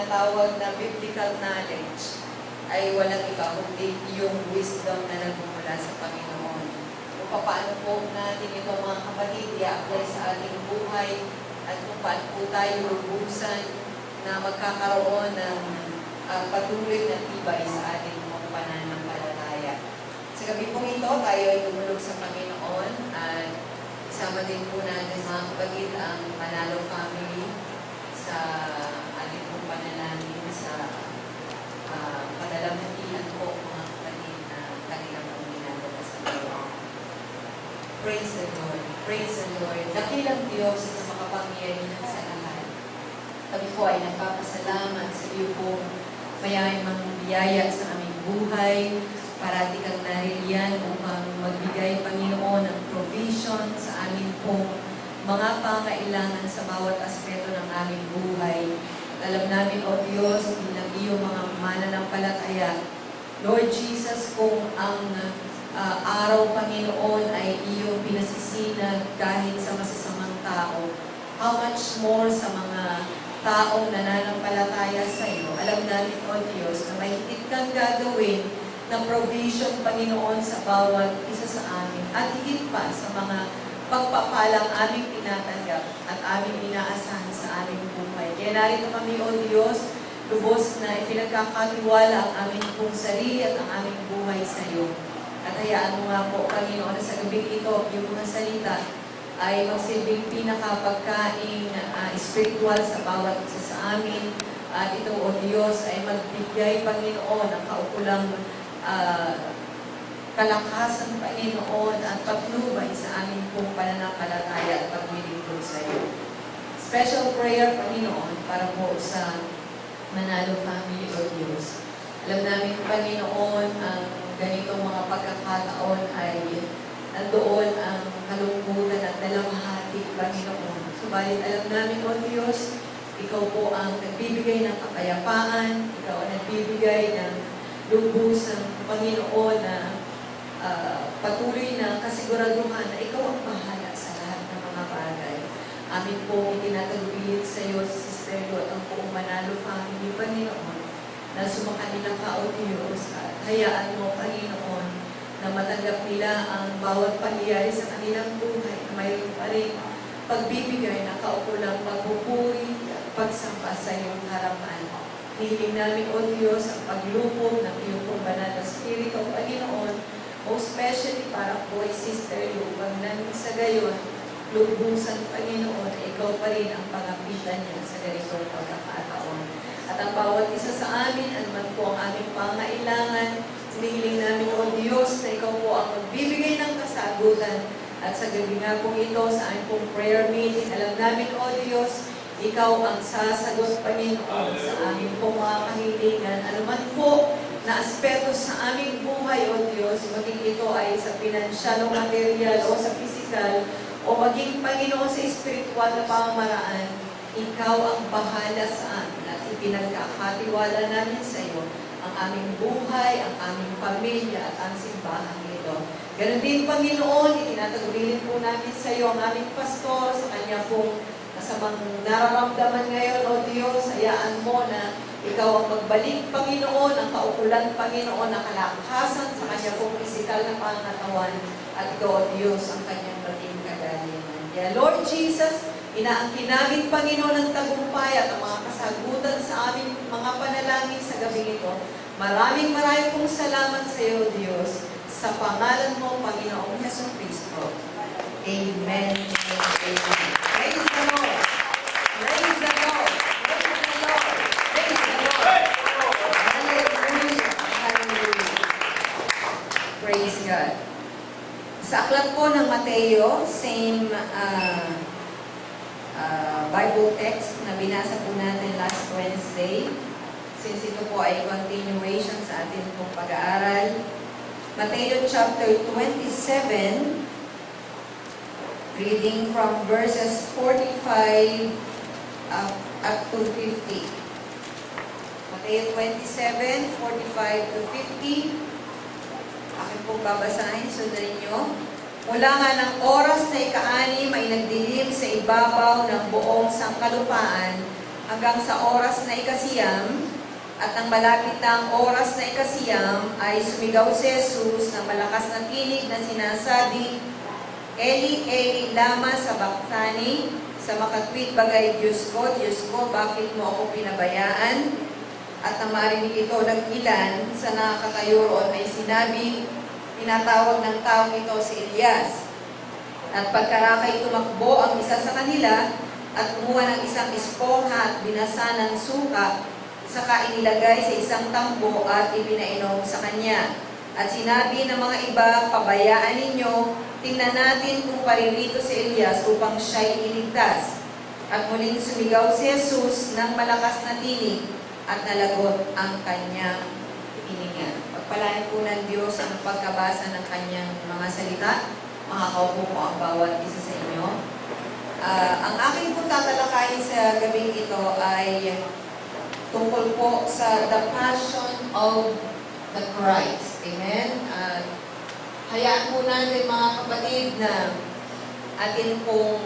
tinatawag na biblical knowledge ay walang iba kundi yung wisdom na nagmumula sa Panginoon. Kung paano po natin ito mga kapatid i-apply sa ating buhay at kung paano po tayo lubusan na magkakaroon ng patuloy na tibay sa ating mga pananampalataya. Sa gabi pong ito, tayo ay tumulog sa Panginoon at isama din po natin mga kapatid ang Manalo family sa ating pong panalangin sa panalamhatian po mga kapatid na kanilang pong ginagawa sa Panginoon. Praise the Lord. Praise the Lord. Dakilang Diyos na makapangyarihan sa lahat. Kami po ay nagpapasalamat sa iyo po mayayain mga biyaya sa aming buhay. Parati kang naririyan upang magbigay, Panginoon, ng provision sa amin pong mga pangailangan sa bawat aspeto ng aming buhay. At alam namin, O Diyos, bilang iyong mga mananampalataya, Lord Jesus, kung ang araw, Panginoon, ay iyong pinasisinag kahit sa masasamang tao, how much more sa mga taong nananampalataya sa iyo. Alam namin, O Diyos, na may higit kang gagawin ng provision, Panginoon, sa bawat isa sa amin. At higit pa sa mga pagpapalang aming tinatanggap at aming inaasahan sa aming buhay. Kaya narito kami, O Diyos, lubos na ipinagkakatiwala ang aming pong sarili at ang aming buhay sa iyo. At hayaan mo nga po, Panginoon, na sa gabing ito, yung mga salita ay magsilbing pinakapagkaing spiritual sa bawat isa sa amin. At ito, O Diyos, ay magbigay, Panginoon, ng kaukulang kalakasan, Panginoon, at patnubay sa aming pong pananampalataya at paglilingkod sa iyo. Special prayer, Panginoon, para po sa Manalo family, O Diyos. Alam namin, Panginoon, ang ganitong mga pagkakataon ay nandoon ang kalungkutan at dalamhati, Panginoon. Subalit alam namin, O Diyos, ikaw po ang nagbibigay ng kapayapaan, ikaw ang nagbibigay ng lubusang, Panginoon, na patuloy na kasiguraduhan na ikaw ang bahala sa lahat ng mga bagay. Amin po itinatagubilin sa iyo si Sister Lo at ang buong Manalo family, Panginoon, na sumakanila ka, O Diyos, at hayaan mo, Panginoon, na matanggap nila ang bawat pangyayari sa kanilang buhay, na mayroon pa rin pagbibigay na kaukulang pagpupuri at pagsamba sa iyong harapan. Hiling namin, O Diyos, ang paglubog ng iyong pong banal na Espiritu, Panginoon, most especially para po ay Sister Lubang namin sa gayon, lubusan, Panginoon, na ikaw pa rin ang pangapitan niya sa ganitong pagkakataon. At ang bawat isa sa amin, anuman po ang aming pangailangan, hinihiling namin, O Diyos, na ikaw po ang magbibigay ng kasagutan. At sa gabi nga pong ito, sa aming pong prayer meeting, alam namin, O Diyos, ikaw ang sasagot, Panginoon, sa aming pong mga kahilingan. Anuman po na aspeto sa aming buhay, O Diyos, maging ito ay sa pinansyal o material o sa physical, o maging, Panginoon, sa spiritual na pamamaraan, ikaw ang bahala sa amin at ipinagkakatiwala namin sa iyo ang aming buhay, ang aming pamilya at ang simbahan nito. Ganon din, Panginoon, itinatagubilin po namin sa iyo ang aming pastor sa kanya pong masamang nararamdaman ngayon, O Diyos. Hayaan mo na ikaw ang magbalik, Panginoon, ang kaukulan, Panginoon, ang kalakasan sa kanya pong pisikal na pangatawan at ikaw, O Diyos, ang kanyang maging kagalingan. Kaya, Lord Jesus, inaangkin namin, Panginoon, ang tagumpay at ang mga kasagutan sa aming mga panalangin sa gabi ito. Maraming pong salamat sa iyo, Diyos, sa pangalan mo, Panginoong Hesus Kristo. Amen. Amen. Praise the Lord. Praise the Lord. Praise the Lord. Praise the Lord. Hallelujah. Hallelujah. Praise God. Sa aklat po ng Mateo, same Bible text na binasa po natin last Wednesday, since ito po ay continuation sa atin pong pag-aaral. Mateo chapter 27, reading from verses 45 up to 50. Mateo 27, 45 to 50. Akin pong babasahin, sundan nyo. Mula nga ng oras na ika-6 ay nagdilim sa ibabaw ng buong sangkalupaan hanggang sa oras na ikasiyam. At nang malapit na ang oras na ikasiyam, ay sumigaw si Jesus ng malakas na tinig na sinasabi, Eli, Eli, lama sabachthani, sa makatwid bagay, Diyos ko, bakit mo ako pinabayaan? At nang marinig ito ng ilan sa nakakatayo roon ay sinabi, tinatawag ng taong ito si Elias. At pagkarakay tumakbo ang isa sa kanila at kumuha ng isang esponha at binasa ng suka, saka inilagay sa isang tambo at ipinainom sa kanya. At sinabi ng mga iba, pabayaan ninyo, tingnan natin kung paririto si Elias upang siya'y iligtas. At muling sumigaw si Jesus ng malakas na tinig at nalagot ang kanyang hininga. Pagpalain po ng Diyos ang pagkabasa ng kanyang mga salita. Makakaupo po ang bawat isa sa inyo. Ang aking po tatalakayin sa gabing ito ay tungkol po sa the passion of the Christ. Amen? Hayaan po natin mga kapatid na atin pong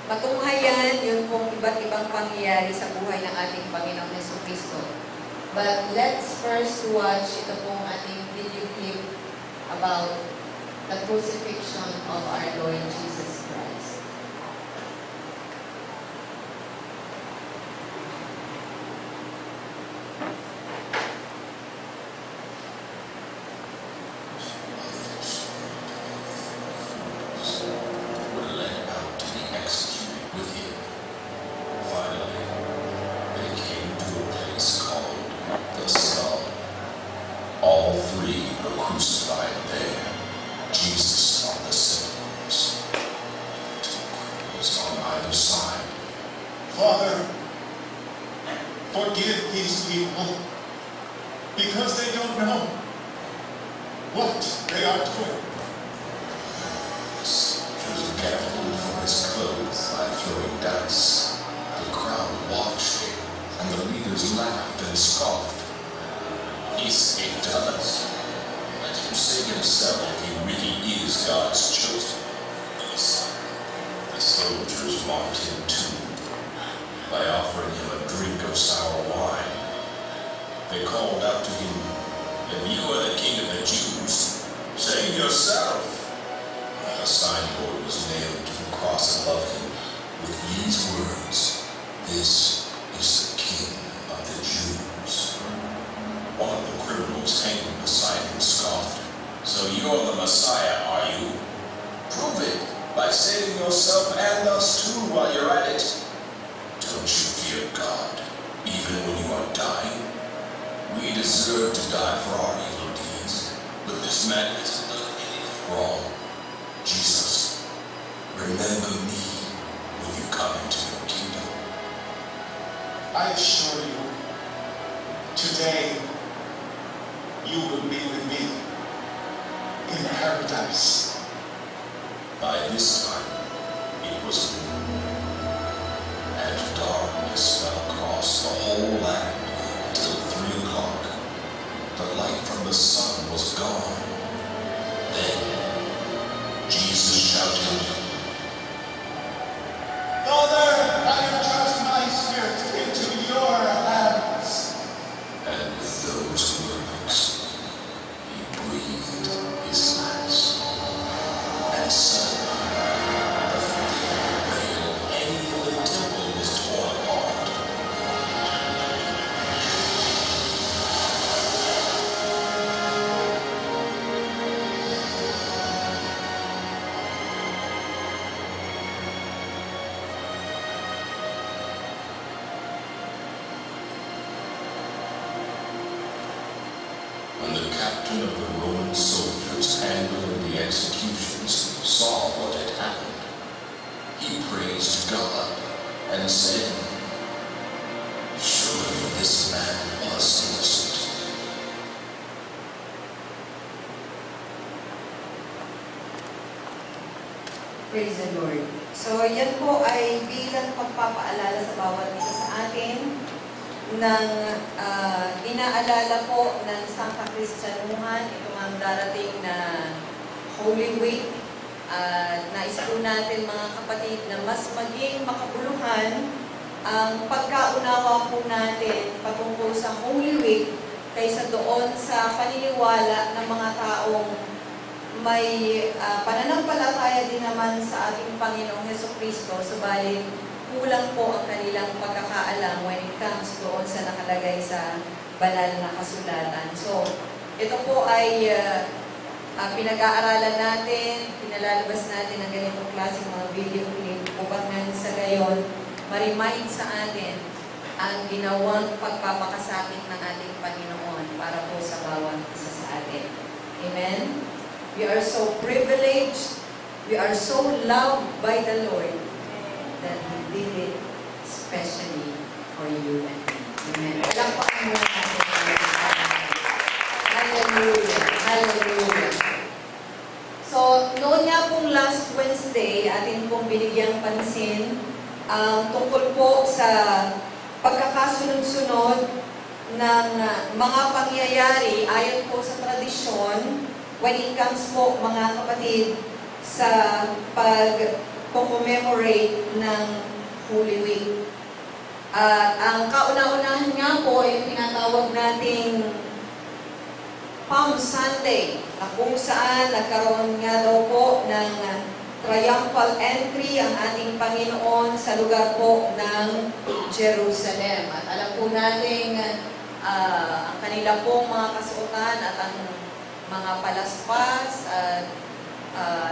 matunghayan yun pong iba't ibang pangyayari sa buhay ng ating Panginoong Jesucristo. But let's first watch ito pong ating video clip about the crucifixion of our Lord Jesus Christ. Were led out to be executed with him. Finally, they came to a place called the Skull. All three were crucified there. Jesus on the symbol. Two criminals on either side. Father, forgive these people because they don't know what they are doing. The soldiers gambled for his clothes by throwing dice. The crowd watched, and the leaders laughed and scoffed. He saved us. Let him save himself if he really is God's chosen. The soldiers mocked him too, by offering him a drink of sour wine. They called out to him, "If you are the king of the Jews, save yourself." A signboard was nailed to the cross above him with these words, "This is the King of the Jews." One of the criminals hanging beside him scoffed, "So you're the Messiah, are you? Prove it by saving yourself and us too while you're at it. Don't you fear God, even when you are dying? We deserve to die for our evil deeds, but this man hasn't done anything wrong. Jesus, remember me when you come into your kingdom." I assure you, today you will be with me in paradise. By this time, it was noon, and darkness fell across the whole land till 3 o'clock. The light from the sun was gone. Then Jesus shouted, Father, I entrust my spirit into your hands. and with those words, he breathed his last. And suddenly, the veil hanging in the temple was torn apart. When the captain of the Roman soldiers handling the executions saw what had happened, he praised God and said, "Surely this man was innocent." Praise the Lord. So, yan po ay bilang pagpapaalala sa bawat isa sa atin ng inaalala po ng Santa Cristianuhan, itong ang darating na Holy Week. Nais po natin mga kapatid na mas maging makabuluhan ang pagkaunawa po natin patungkol sa Holy Week kaysa doon sa paniniwala ng mga taong may pananampalataya din naman sa ating Panginoong Hesukristo, subalit kulang po ang kanilang pagkakaalam when it comes doon sa nakalagay sa banal na kasulatan. So, ito po ay pinag-aaralan natin, pinalalabas natin ang ganitong klaseng mga video clip upang nang sa gayon, ma-remind sa atin ang ginawang pagpapakasakit ng ating Panginoon para po sa bawat isa sa atin. Amen? We are so privileged, we are so loved by the Lord that He did it especially for you and me. Amen. Palakpakan muna natin. Hallelujah. Hallelujah. So, noon nga pong last Wednesday, atin pong binigyang pansin tungkol po sa pagkakasunod-sunod ng mga pangyayari ayon po sa tradisyon when it comes po, mga kapatid, sa pag-commemorate ng Holy Week. Ang kauna-unahan nga po ay tinatawag nating Palm Sunday, na kung saan nagkaroon nga daw po ng triumphal entry ang ating Panginoon sa lugar po ng Jerusalem. At alam po natin ang kanila pong mga kasuotan at ang mga palaspas at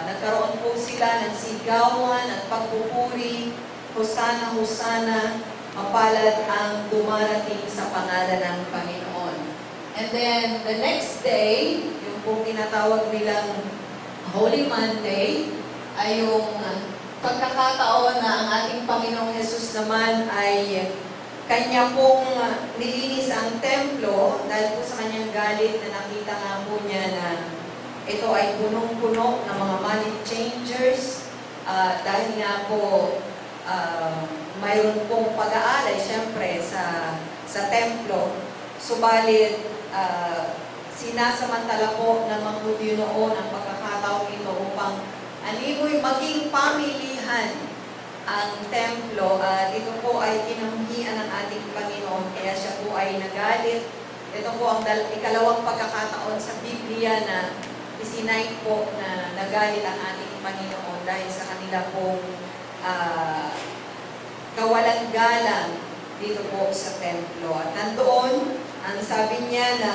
nagkaroon po sila ng sigawan at pagpupuri, Hosana, Hosana, mapalad ang dumarating sa pangalan ng Panginoon. And then the next day, yung pong tinatawag nilang Holy Monday, ay yung pagkakataon na ang ating Panginoong Jesus naman ay kanya pong nilinis ang templo dahil po sa kanyang galit na nakita nga po niya na ito ay punong-puno ng mga money changers dahil nga po mayroon pong pag-aalay siyempre sa templo. Subalit sinasamantala po ng mga Hudyo noon ang pagkakataon ito upang animoy maging pamilihan ang templo at ito po ay tinamhian ng ating Panginoon kaya siya po ay nagalit. Ito po ang ikalawang pagkakataon sa Biblia na isinight po na nagalit ang ating Panginoon dahil sa kanila pong kawalang galang dito po sa templo. At nandoon, ang sabi niya na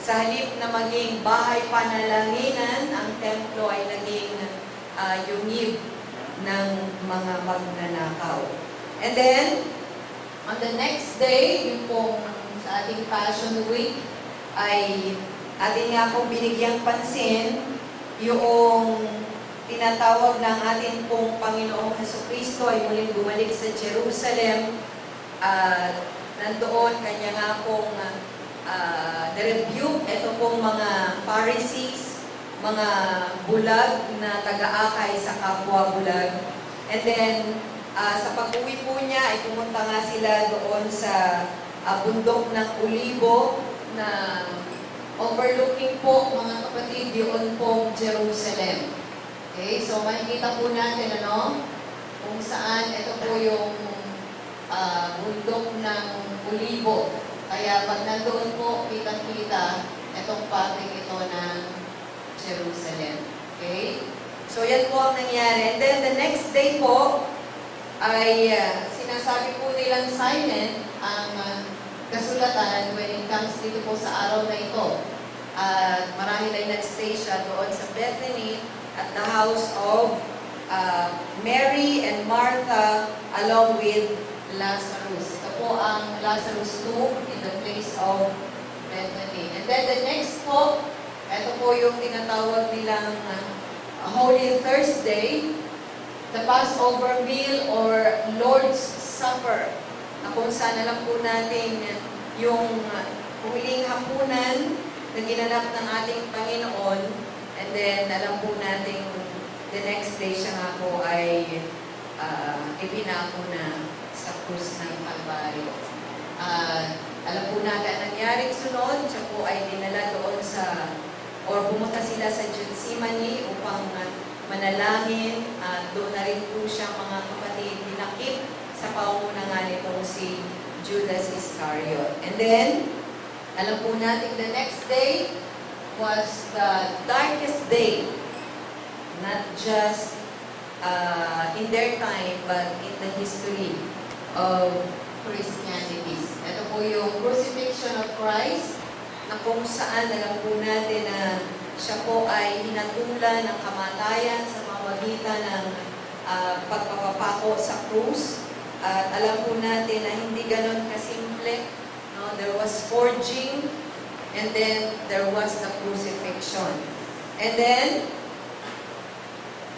sa halip na maging bahay panalanginan, ang templo ay naging yungib ng mga magnanakaw. And then, on the next day, yung pong sa ating Passion Week, ay ating nga pong binigyang pansin yung tinatawag ng ating pong Panginoong Hesukristo ay muling bumalik sa Jerusalem. Nandoon, kanya nga pong na-rebuke ito pong mga Pharisees, mga bulag na taga-akay sa kapwa bulag. And then, sa pag-uwi po niya, ay pumunta nga sila doon sa bundok ng Olibo na overlooking po, mga kapatid, yun pong Jerusalem. Okay, so makikita po natin, kung saan ito po yung bundok ng Olibo. Kaya pag nandoon po, kitang-kita itong pating ito ng Jerusalem. Okay? So yan po ang nangyari. And then the next day po, ay sinasabi po nilang silent ang kasulatan when it comes dito po sa araw na ito. Marahil ay nag-stay siya doon sa Bethany at the house of Mary and Martha along with Lazarus. Ito po ang Lazarus tomb in the place of Bethany. And then the next po, ito po yung tinatawag nilang Holy Thursday, the Passover meal or Lord's Supper, na kung saan alam po natin yung huling hapunan na ginanap ng ating Panginoon, and then alam po natin the next day siya nga po ay ipinako na sa krus ng Kalbaryo. Alam po natin ang nangyaring sunod, siya po ay dinala doon or pumunta sila sa Gethsemane upang manalangin. Doon na rin po siya, mga kapatid, dinakip sa pangunguna nga nitong si Judas Iscariot. And then, alam po natin the next day was the darkest day, not just in their time, but in the history of Christianity. Ito po yung crucifixion of Christ, na kung saan alam po natin na siya po ay hinatulan ng kamatayan sa pamamagitan ng pagpapapako sa krus. At alam po natin na hindi ganon kasimple. No? There was scourging, and then there was the crucifixion. And then,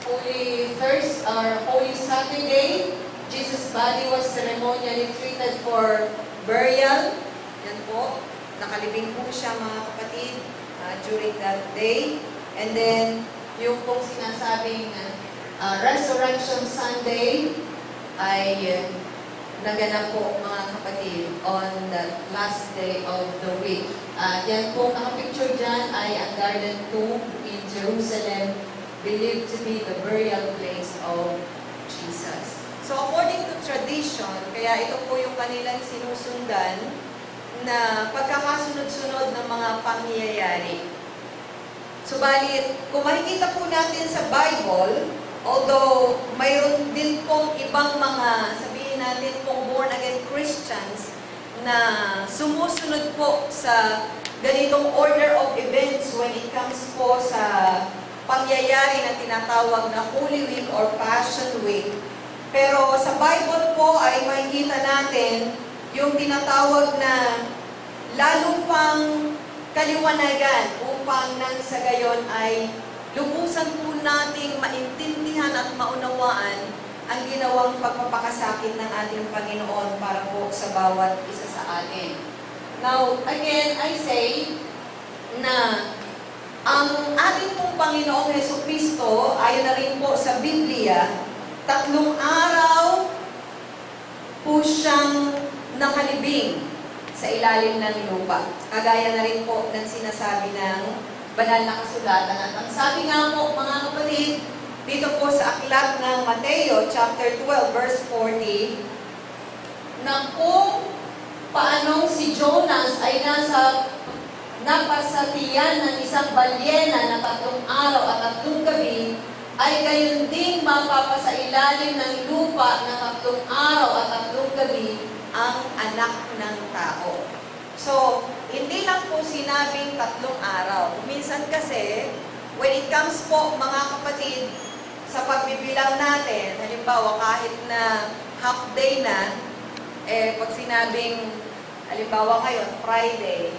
Holy Saturday, Jesus' body was ceremonially treated for burial. Yan po, nakalibing po siya mga kapatid during that day. And then, yung pong sinasabing Resurrection Sunday ay naganap po mga kapatid on the last day of the week. Yan po, nakapicture dyan ay ang Garden Tomb in Jerusalem, believed to be the burial place of Jesus. So according to tradition, kaya ito po yung kanilang sinusundan na pagkakasunod-sunod ng mga pangyayari. Subalit, kung makikita po natin sa Bible, although mayroon din pong ibang mga, sabihin natin pong born-again Christians na sumusunod po sa ganitong order of events when it comes po sa pangyayari na tinatawag na Holy Week or Passion Week. Pero sa Bible po ay makikita natin yung tinatawag na lalo pang kaliwanagan upang nang sa gayon ay lubusan po nating maintindihan at maunawaan ang ginawang pagpapakasakit ng ating Panginoon para po sa bawat isa sa atin. Now, again, I say na ang ating pong Panginoong Jesucristo, ayon na rin po sa Biblia, 3 araw po siyang nakalibing sa ilalim ng lupa. Kagaya na rin po ng sinasabi ng banal na kasulatan. At ang sabi nga po, mga kapatid, dito po sa aklat ng Mateo, chapter 12, verse 40, na kung paanong si Jonas ay napasatiyan ng isang balyena na 3 araw at 3 gabi, ay gayon din mapapasailalim ng lupa na 3 araw at 3 gabi ang anak ng tao. So, hindi lang po sinabing 3 araw. Minsan kasi, when it comes po, mga kapatid, sa pagbibilang natin, halimbawa kahit na half day na, pag sinabing, halimbawa ngayon, Friday,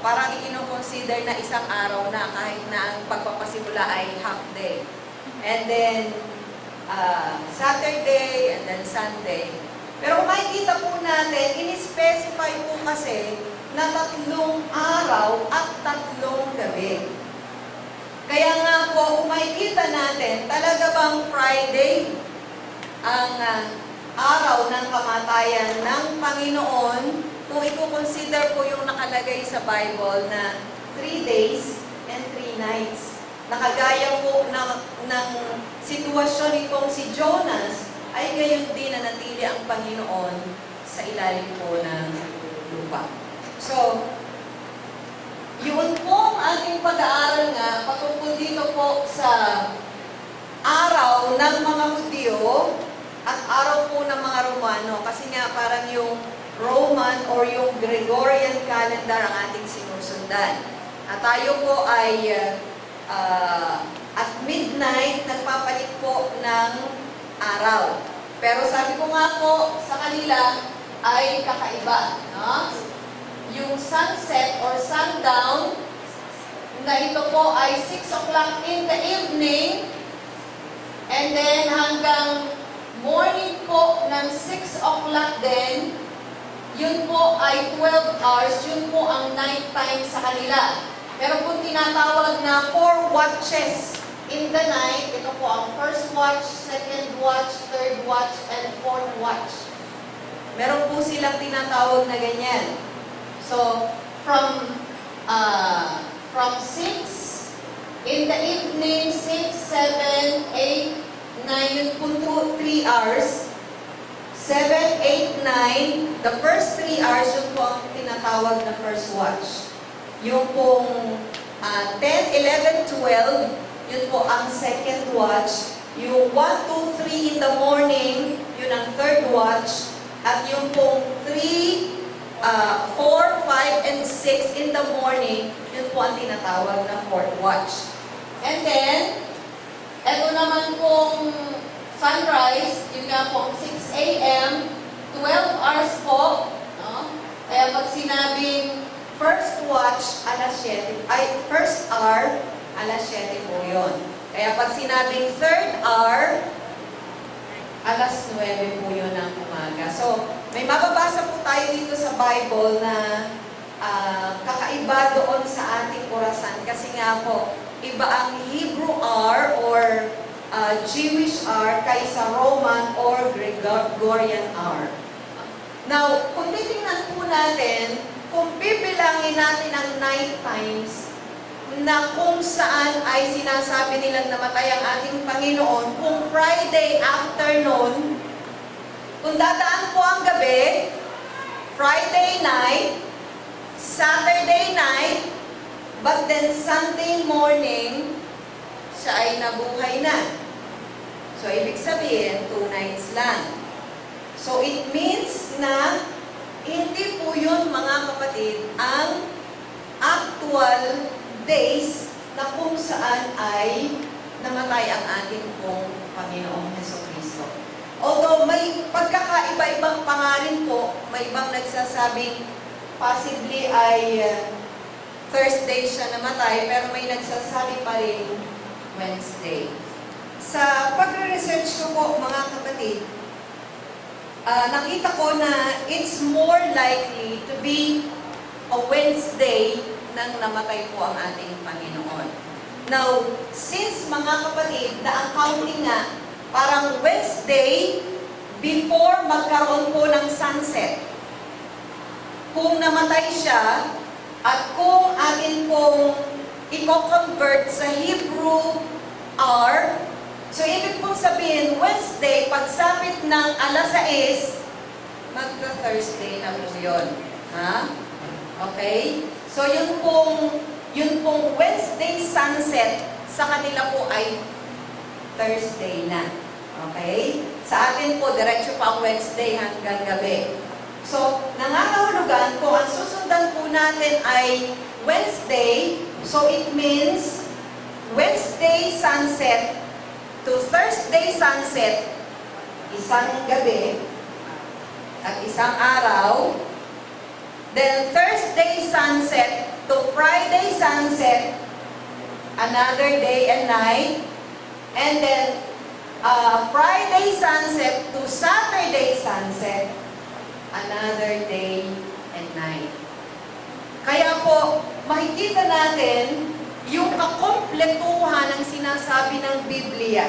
parang i-consider na isang araw na kahit na ang pagpapasimula ay half day. And then, Saturday, and then Sunday. Pero kung makikita po natin, in-specify po kasi na 3 araw at 3 gabi. Kaya nga po, kung makikita natin, talaga bang Friday ang araw ng kamatayan ng Panginoon, kung i-consider po yung nakalagay sa Bible na 3 days and 3 nights. Nakagaya po ng sitwasyon nitong si Jonas, ay gayon din na natili ang Panginoon sa ilalim po ng lupa. So, yun po ang ating pag-aaral nga patungkol dito po sa araw ng mga Hudyo at araw po ng mga Romano. Kasi nga parang yung Roman or yung Gregorian calendar ang ating sinusundan. At tayo po ay at midnight nagpapalit po ng araw. Pero sabi ko nga po, sa kanila ay kakaiba. No? Yung sunset or sundown, na ito po ay 6 o'clock in the evening, and then hanggang morning po ng 6 o'clock din, yun po ay 12 hours, yun po ang night time sa kanila. Pero kung tinatawag na 4 watches in the night, ito po ang first watch, second watch, third watch, and fourth watch. Meron po silang tinatawag na ganyan. So, from 6 in the evening, 6, 7, 8, 9, yun po 3 hours. 7, 8, 9, the first 3 hours, yun po ang tinatawag na first watch. Yung pong 10, 11, 12, yun po ang second watch. Yung 1, 2, 3 in the morning, yun ang third watch. At yung pong 3, 4, 5, and 6 in the morning, yun po ang tinatawag na fourth watch. And then, eto naman pong sunrise, yun nga po, 6 a.m., 12 hours po. No? Kaya pag sinabing first watch, alas 7, first hour, alas 7 po yun. Kaya pag sinabing third hour, alas 9 po yun ng umaga. So, may mababasa po tayo dito sa Bible na kakaiba doon sa ating orasan. Kasi nga po, iba ang Hebrew hour or Jewish hour kaysa Roman or Gregorian hour. Now, kung titingnan po natin, kung bibilangin natin ang night times na kung saan ay sinasabi nilang namatay ang ating Panginoon, kung Friday afternoon, kung dadaan po ang gabi, Friday night, Saturday night, but then Sunday morning, siya ay nabuhay na. So, ibig sabihin, 2 nights lang. So, it means na hindi po yun, mga kapatid, ang actual days na kung saan ay namatay ang ating pong Panginoong Jesucristo. Although may pagkakaiba-ibang pangalan po, may ibang nagsasabing possibly ay Thursday siya namatay, pero may nagsasabi pa rin Wednesday. Sa pagre-research ko po, mga kapatid, nakita ko na it's more likely to be a Wednesday nang namatay po ang ating Panginoon. Now, since mga kapatid, na accounting nga, parang Wednesday before magkaroon po ng sunset. Kung namatay siya, at kung atin pong i-convert sa Hebrew hour, so ibig pong sabihin, Wednesday, pagsapit ng alas 6, magka-Thursday na po yun. Ha? Okay? So yun pong Wednesday sunset, sa kanila po ay Thursday na. Okay? Sa atin po, diretso pa ang Wednesday hanggang gabi. So, nangangahulugan kung ang susundan po natin ay Wednesday, so it means Wednesday sunset to Thursday sunset, isang gabi at isang araw. Then Thursday sunset to Friday sunset, another day and night. And then Friday sunset to Saturday sunset, another day and night. Kaya po, makikita natin yung kakompletuhan ng sinasabi ng Biblia.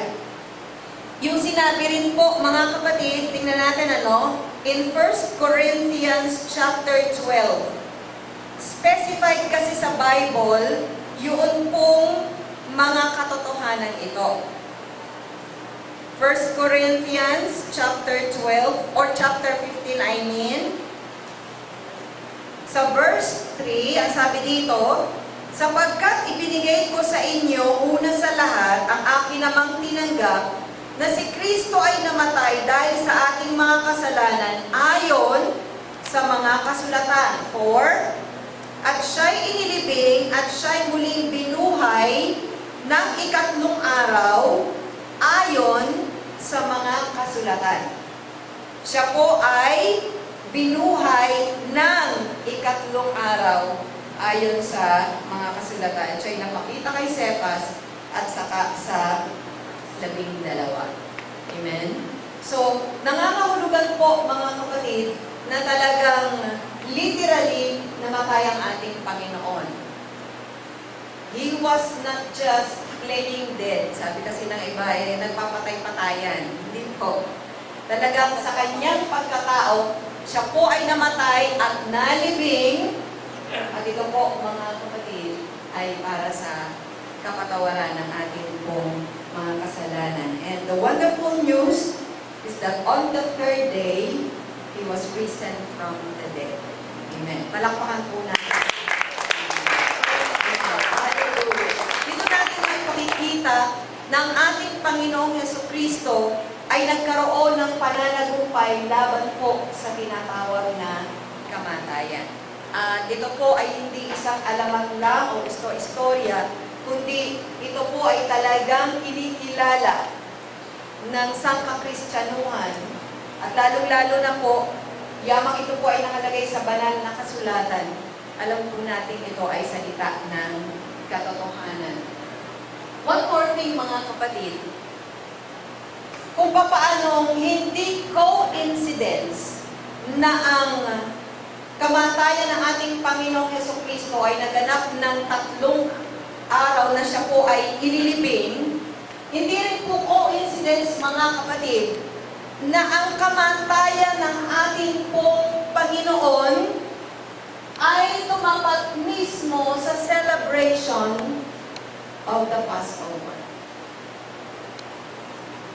Yung sinabi rin po, mga kapatid, tingnan natin in 1 Corinthians chapter 12. Specified kasi sa Bible, yun pong mga katotohanan ito. 1 Corinthians chapter 12, or chapter 15 I mean. Sa verse 3, ang sabi dito, sapagkat ibinigay ko sa inyo una sa lahat ang akin namang tinanggap, na si Kristo ay namatay dahil sa ating mga kasalanan ayon sa mga kasulatan. 4, at siya'y inilibing at siya'y muling binuhay ng ikatlong araw ayon sa mga kasulatan. Siya po ay binuhay ng ikatlong araw ayon sa mga kasulatan. Siya'y napakita kay Cephas at saka sa 12. Amen? So, nangangahulugan po, mga kapatid, na talagang literally namatay ang ating Panginoon. He was not just playing dead. Sabi kasi ng iba, nagpapatay-patayan. Hindi po. Talagang sa kanyang pagkatao, siya po ay namatay at nalibing. At ito po, mga kapatid, ay para sa kapatawaran ng ating pong mga kasalanan. And the wonderful news is that on the third day, He was risen from the dead. Amen. Palakpakan po natin. Hallelujah. Dito natin ay pakikita ng ating Panginoong Jesucristo ay nagkaroon ng pananagumpay laban po sa tinatawag na kamatayan. Ito po ay hindi isang alamat lang o istorya, kundi ito po ay talagang kinikilala ng sangkakristyanuhan. At lalong-lalo na po, yamang ito po ay nakalagay sa banal na kasulatan. Alam po natin ito ay salita ng katotohanan. One more thing mga kapatid, kung papaanong hindi coincidence na ang kamatayan ng ating Panginoong Jesucristo ay naganap ng 3 araw na siya po ay ililibing, hindi rin po coincidence mga kapatid na ang kamatayan ng ating pong Panginoon ay tumapat mismo sa celebration of the Passover.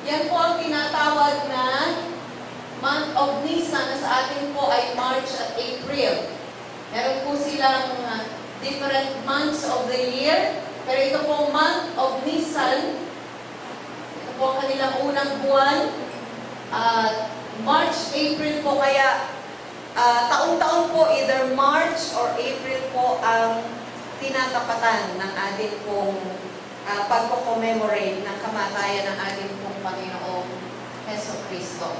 Yan po ang tinatawag na month of Nisan na sa atin po ay March at April. Meron po silang different months of the year, pero ito po month of Nisan, ito po ang kanilang unang buwan, March, April po, kaya taon-taon po either March or April po ang tinatapatan ng ating pong pagko-commemorate ng kamatayan ng ating pong Panginoong Jesucristo.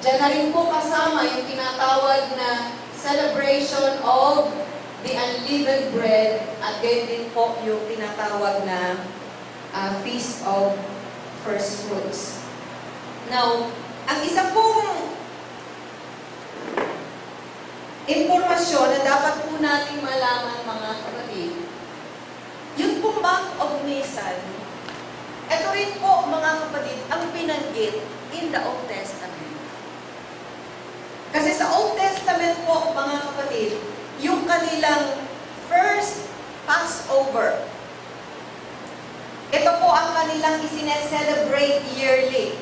Diyan na rin po kasama yung tinatawag na celebration of the unleavened bread at gayon din po yung tinatawag na Feast of First Fruits. Now, ang isa pong impormasyon na dapat po natin malaman mga kapatid, yung pong month of Nisan, ito rin po mga kapatid ang binanggit in the Old Testament. Kasi sa Old Testament po mga kapatid, yung kanilang first Passover, ito po ang kanilang isineselebrate yearly.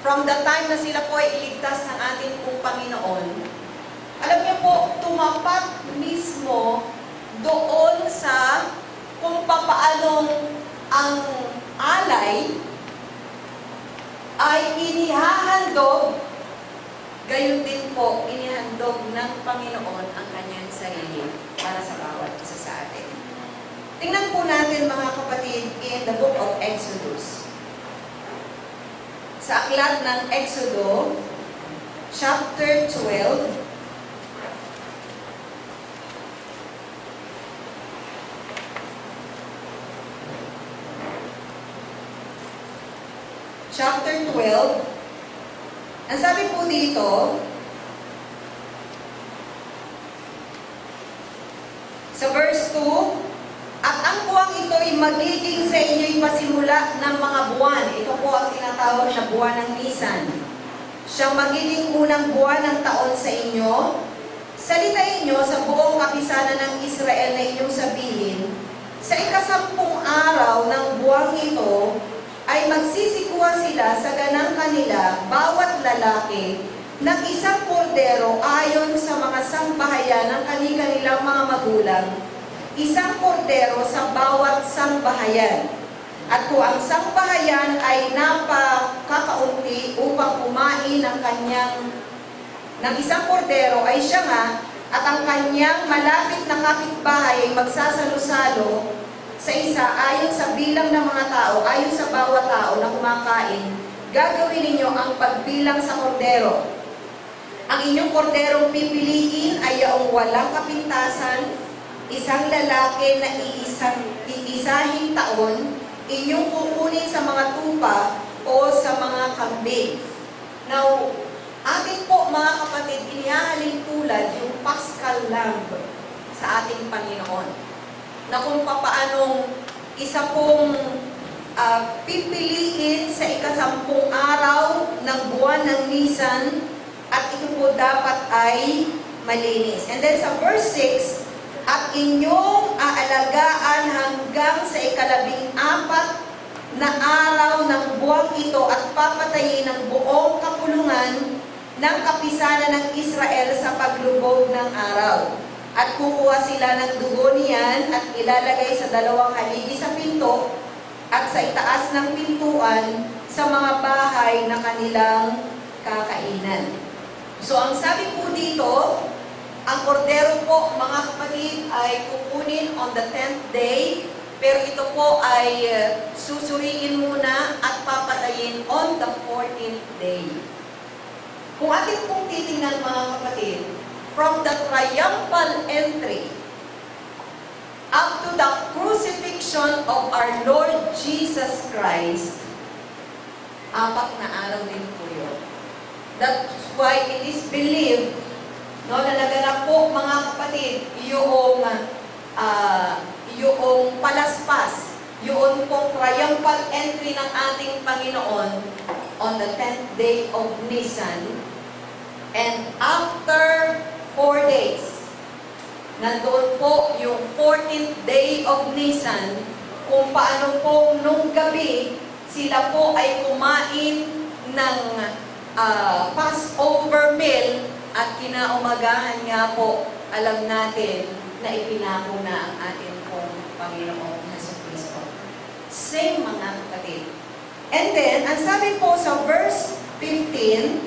From the time na sila po ay iligtas ng ating pong Panginoon, alam niyo po, tumapat mismo doon sa kung papaanong ang alay ay inihahandog, gayon din po inihandog ng Panginoon ang kanyang sarili para sa bawat isa sa atin. Tingnan po natin mga kapatid in the book of Exodus. Sa aklat ng Exodo, chapter 12, chapter 12, ang sabi po dito, sa verse 2, at ang buwang ito ay magiging sa inyo'y pasimula ng mga buwan. Ito po ang tinatawag na buwan ng Nisan. Siyang magiging unang buwan ng taon sa inyo. Salitain nyo sa buong kapisanan ng Israel na inyong sabihin, sa 10 araw ng buwang ito, ay magsisikwa sila sa ganang kanila, bawat lalaki, ng isang kordero ayon sa mga sambahayan ng kanilang mga magulang, isang kordero sa bawat sambahayan. At kung ang sambahayan ay napakakaunti upang kumain ng isang kordero, ay siya nga, at ang kanyang malapit na kapitbahay ay magsasalo-salo sa isa ayon sa bilang ng mga tao, ayon sa bawat tao na kumakain, gagawin ninyo ang pagbilang sa kordero. Ang inyong korderong pipiliin ay yaong walang kapintasan, isang lalaki na iisahing taon, inyong kukunin sa mga tupa o sa mga kambing. Now, atin po mga kapatid, inihahalin tulad yung Paschal Lamb sa ating Panginoon. Na kung papaanong isa pong pipiliin sa 10 araw ng buwan ng Nisan, at ito po dapat ay malinis. And then sa verse 6, at inyong aalagaan hanggang sa 14 na araw ng buwang ito at papatayin ang buong kapulungan ng kapisanan ng Israel sa paglubog ng araw. At kukuha sila ng dugo niyan at ilalagay sa 2 haligi sa pinto at sa itaas ng pintuan sa mga bahay na kanilang kakainan. So ang sabi po dito, ang kordero po, mga kapatid, ay kukunin on the 10th day, pero ito po ay susuriin muna at papatayin on the 14th day. Kung atin pong titingnan, mga kapatid, from the triumphal entry up to the crucifixion of our Lord Jesus Christ, 4 na araw din po yun. That's why it is believed, no, na naganap po, mga kapatid, yung palaspas, yung pong triumphal entry ng ating Panginoon on the 10th day of Nisan. And after 4 days, nandoon po yung 14th day of Nisan, kung paano po nung gabi, sila po ay kumain ng Passover meal at kinaumagahan nga po, alam natin na ipinako na ang ating pong Panginoong Jesucristo. Same, mga kapatid. And then, ang sabi po sa verse 15,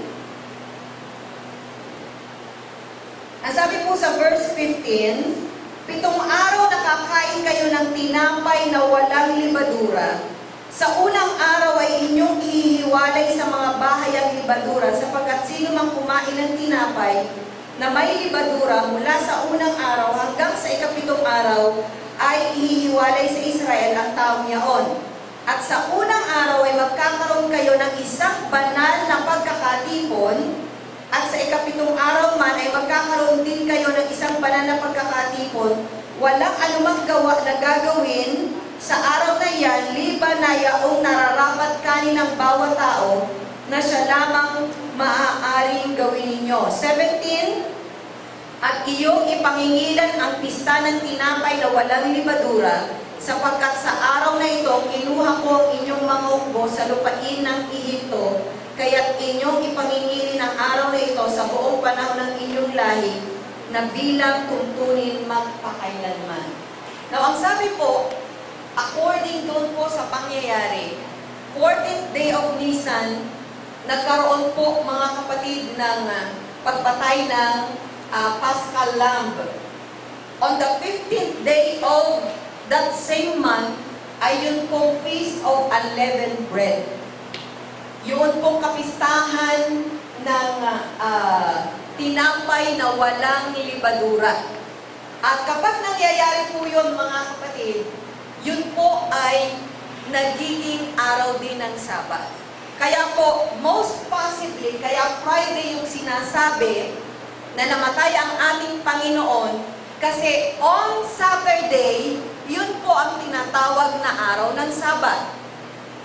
"Pitong araw nakakain kayo ng tinapay na walang libadura. Sa unang araw ay inyong ihiwalay sa mga bahay ang libadura, sapagkat sino mang kumain ng tinapay na may libadura mula sa unang araw hanggang sa ikapitong araw ay ihiwalay sa Israel ang taong yaon. At sa unang araw ay magkakaroon kayo ng isang banal na pagkakatipon, at sa ikapitong araw man ay magkakaroon din kayo ng isang banal na pagkakatipon. Walang anumang gawa na gagawin sa araw na iyan, liban na yaong nararapat kanin ng bawat tao, na siya lamang maaaring gawin ninyo." 17, "At iyong ipangingilan ang pista ng tinapay na walang libadura, sapagkat sa araw na ito, kinuha ko ang inyong mga hukbo sa lupain ng Ehipto, kaya't inyong ipangingilin ang araw na ito sa buong panahon ng inyong lahi, na bilang tuntunin magpakailanman." Now, ang sabi po, according doon po sa pangyayari, 14th day of Nisan, nagkaroon po, mga kapatid, ng pagpatay ng Paschal Lamb. On the 15th day of that same month, ay yun pong Feast of Unleavened Bread. Yun pong kapistahan ng tinapay na walang libadura. At kapag nangyayari po yun, mga kapatid, yun po ay nagiging araw din ng Sabat. Kaya po, most possibly, kaya Friday yung sinasabi na namatay ang ating Panginoon, kasi on Saturday, yun po ang tinatawag na araw ng Sabat.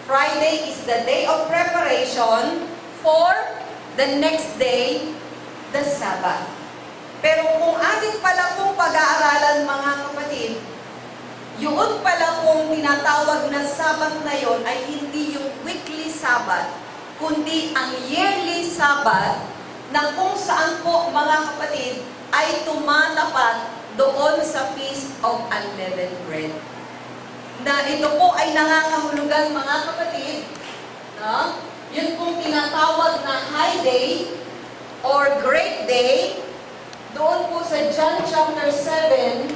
Friday is the day of preparation for the next day, the Sabbath. Pero kung ating pala pong pag-aaralan, mga kapatid, yun pala pong tinatawag na Sabbath na yon ay hindi yung weekly Sabbath, kundi ang yearly Sabbath, na kung saan po, mga kapatid, ay tumatapat doon sa Feast of Unleavened Bread. Na ito po ay nangangahulugan, mga kapatid, no? Yun pong tinatawag na High Day or Great Day, doon po sa John chapter 7,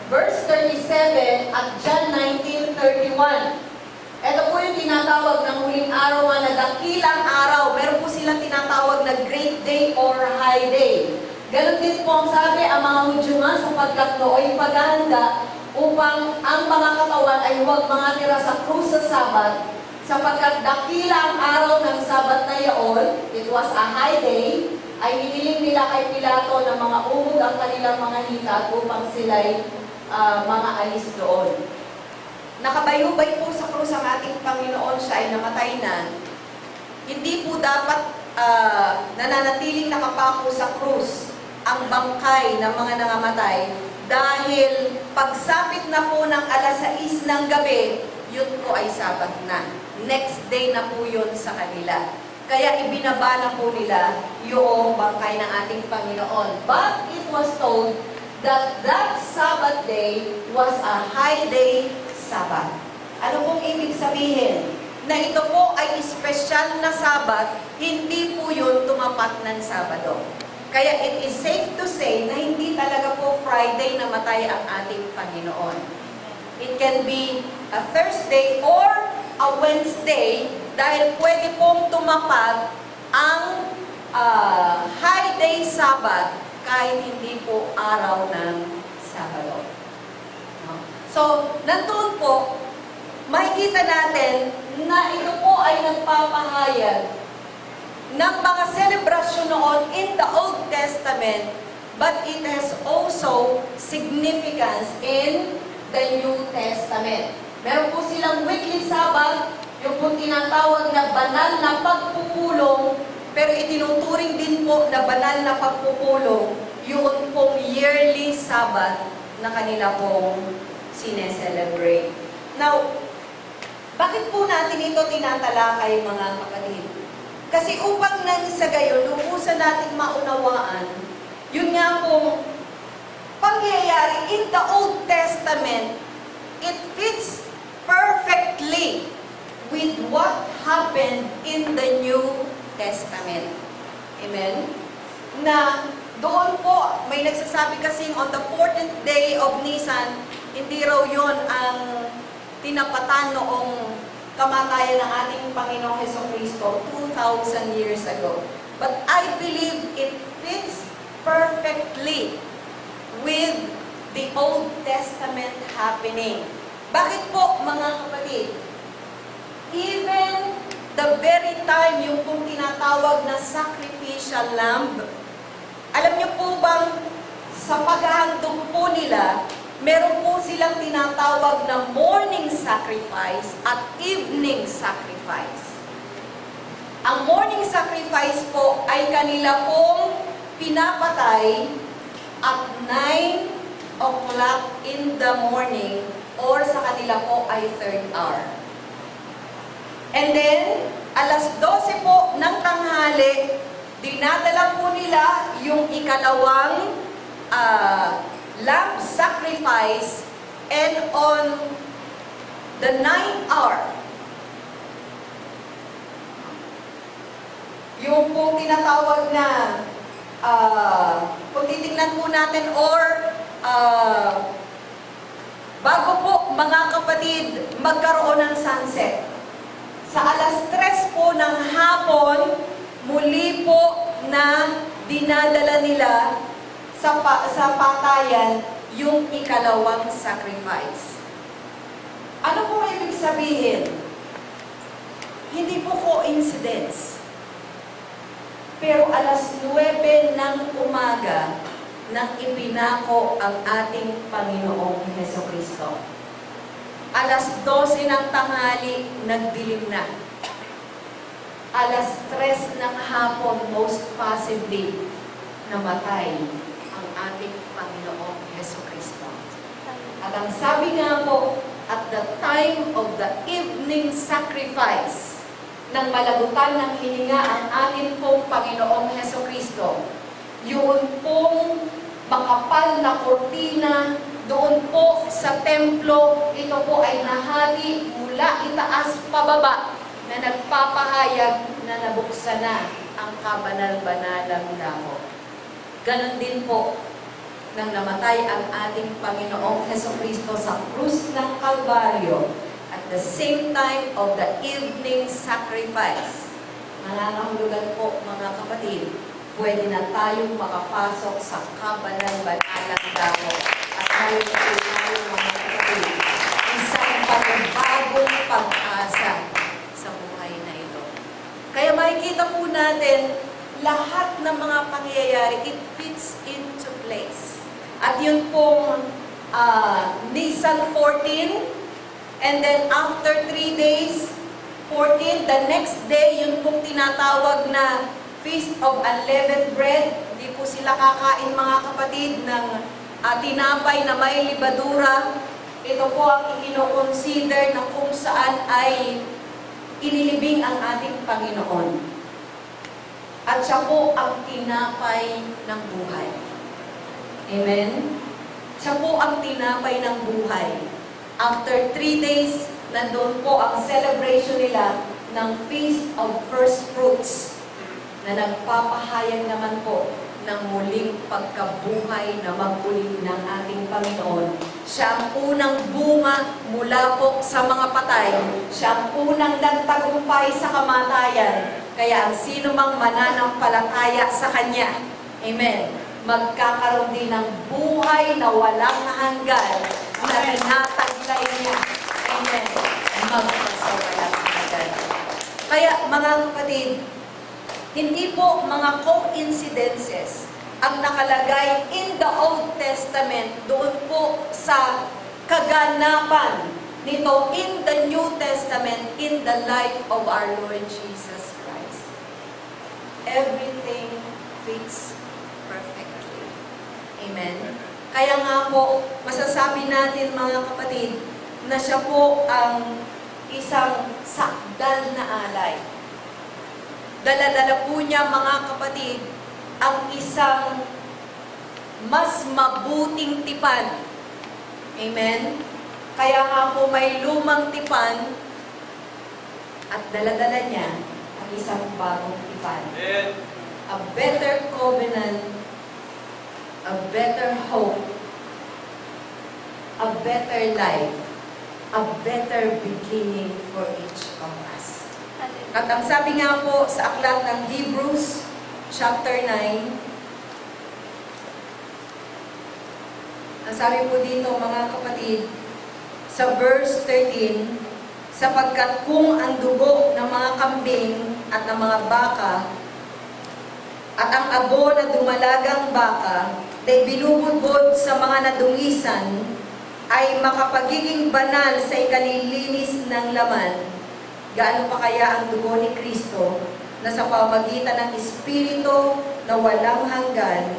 verse 37 at John 19:31. Ito po yung tinatawag ng huling araw na dakilang araw. Meron po silang tinatawag na Great Day or High Day. Ganon din po ang sabi ang mga Hudyo nga, sapagkat nooy paghahanda upang ang mga katawan ay huwag mangatira sa krus sa Sabat, sapagkat dakila ang araw ng Sabat na yaon, it was a high day, ay hiniling nila kay Pilato na mga umog ang kanilang mga hita upang sila'y mga alis doon. Nakabayubay po sa krus ang ating Panginoon, siya ay namatay na. Hindi po dapat nananatiling nakapako sa krus ang bangkay ng mga nangamatay, dahil pagsapit na po ng 6:00 ng gabi, yun po ay Sabbath na. Next day na po yun sa kanila. Kaya ibinabala po nila yung bangkay ng ating Panginoon. But it was told that that Sabbath day was a high day Sabbath. Ano pong ibig sabihin? Na ito po ay espesyal na Sabbath, hindi po yun tumapat ng Sabado. Kaya it is safe to say na hindi talaga po Friday namatay ang ating Panginoon. It can be a Thursday or a Wednesday dahil pwede pong tumapat ang high day Sabbath kahit hindi po araw ng Sabado. So, nandun po, makikita natin na ito po ay nagpapahayag ng mga selebrasyon noon in the Old Testament, but it has also significance in the New Testament. Meron po silang weekly Sabbath, yung po tinatawag na banal na pagpupulong, pero itinuturing din po na banal na pagpupulong yung pong yearly Sabbath na kanila pong sineselebrate. Now, bakit po natin ito tinatalakay, mga kapatid? Kasi upang nang sa gayon, lubusan natin maunawaan, yun nga pong pangyayari in the Old Testament, it fits perfectly with what happened in the New Testament. Amen? Na doon po, may nagsasabi kasing on the 14th day of Nisan, hindi raw yun ang tinapatan noong kamatayan ng ating Panginoong Hesukristo 2,000 years ago. But I believe it fits perfectly with the Old Testament happening. Bakit po, mga kapatid? Even the very time yung pong tinatawag na sacrificial lamb, alam niyo po bang sa paghahandog po nila, meron po silang tinatawag na morning sacrifice at evening sacrifice. Ang morning sacrifice po ay kanila pong pinapatay at 9 o'clock in the morning or sa kanila po ay 3rd hour. And then, alas 12 po ng tanghali, dinadala po nila yung ikalawang lamb sacrifice, and on the 9th hour, yung pong tinatawag na, kung titingnan po natin, or bago po, mga kapatid, magkaroon ng sunset, sa alas 3 po ng hapon, muli po na dinadala nila sa patayan yung ikalawang sacrifice. Ano po ibig sabihin? Hindi po coincidence. Pero alas 9 ng umaga nang ipinako ang ating Panginoong Hesukristo. Alas 12 ng tanghali, nagdilim na. Alas 3 ng hapon, most possibly, namatay ang ating Panginoong Hesukristo. At ang sabi nga po, at the time of the evening sacrifice, nang malagutan ng hininga ang ating pong Panginoong Hesukristo, yun pong makapal na kortina doon po sa templo, ito po ay nahati mula itaas pababa na nagpapahayag na nabuksan na ang kabanal-banalang dako. Ganon din po nang namatay ang ating Panginoong Hesukristo sa krus ng Kalbaryo at the same time of the evening sacrifice. Nangangahulugan po, mga kapatid, pwede na tayong makapasok sa kabanal-banalang dako. At tayo po tayo, mga kapatid, isang panibagong pag-asa sa buhay na ito. Kaya makikita po natin, lahat ng mga pangyayari, it fits into place. At yun pong Nisan 14, and then after 3 days, 14, the next day, yun pong tinatawag na Feast of Unleavened Bread. Hindi po sila kakain, mga kapatid, ng tinapay na may libadura. ito po ang ikino-consider na kung saan ay inilibing ang ating Panginoon. At siya po ang tinapay ng buhay. Amen? Siya po ang tinapay ng buhay. After 3 days, nandun po ang celebration nila ng Feast of First Fruits na nagpapahayag naman po ng muling pagkabuhay na maguli ng ating Panginoon. Siya ang unang bunga mula po sa mga patay. Siya ang unang nagtagumpay sa kamatayan. Kaya ang sino mang mananampalataya sa Kanya, amen, magkakaroon din ng buhay na walang hanggan na tinataglay niya. Amen. Magpasawalang hanggan. Kaya mga kapatid, hindi po mga coincidences ang nakalagay in the Old Testament doon po sa kaganapan nito in the New Testament in the life of our Lord Jesus Christ. Everything fits perfectly. Amen. Kaya nga po, masasabi natin mga kapatid, na siya po ang isang sakdal na alay. Dala-dala po niya mga kapatid, ang isang mas mabuting tipan. Amen? Kaya nga po may lumang tipan at dala-dala niya ang isang bagong tipan. A better covenant, a better hope, a better life, a better beginning for each of us. At ang sabi nga po sa aklat ng Hebrews, chapter 9, ang sabi po dito mga kapatid, sa verse 13, sapagkat kung ang dugo ng mga kambing at ng mga baka at ang abo na dumalagang baka ay binubudbod sa mga nadungisan ay makapagiging banal sa ikalilinis ng laman, gaano pa kaya ang dugo ni Kristo na sa pamagitan ng Espiritu na walang hanggan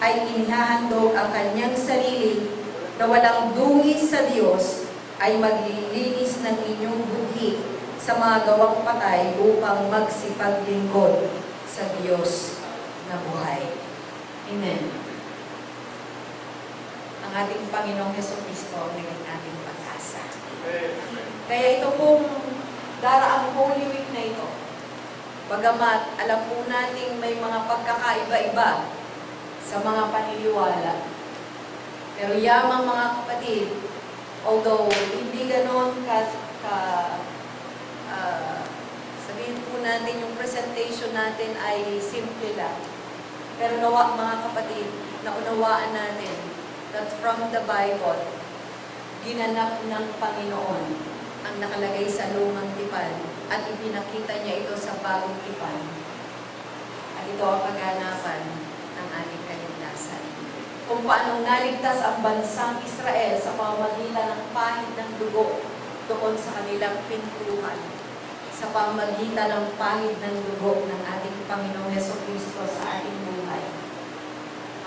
ay inihahandog ang kanyang sarili na walang dungis sa Diyos ay maglilinis ng inyong budhi sa mga gawang patay upang magsipaglingkod sa Diyos na buhay. Amen. Ang ating Panginoong Jesucristo ang naging ating pag-asa. Kaya ito pong daraang Holy Week na ito, bagamat alam po nating may mga pagkakaiba-iba sa mga paniniwala, pero yamang mga kapatid, although hindi ganon sabihin po natin yung presentation natin ay simple lang, pero nawa mga kapatid, naunawaan natin that from the Bible, ginanap ng Panginoon ang nakalagay sa lumang tipan at ipinakita niya ito sa bagong tipan. At ito ang kaganapan ng ating kaligtasan. Kung paanong naligtas ang bansang Israel sa pamamagitan ng pahid ng dugo doon sa kanilang pintuan, sa pamamagitan ng pahid ng dugo ng ating Panginoong Jesucristo sa ating buhay,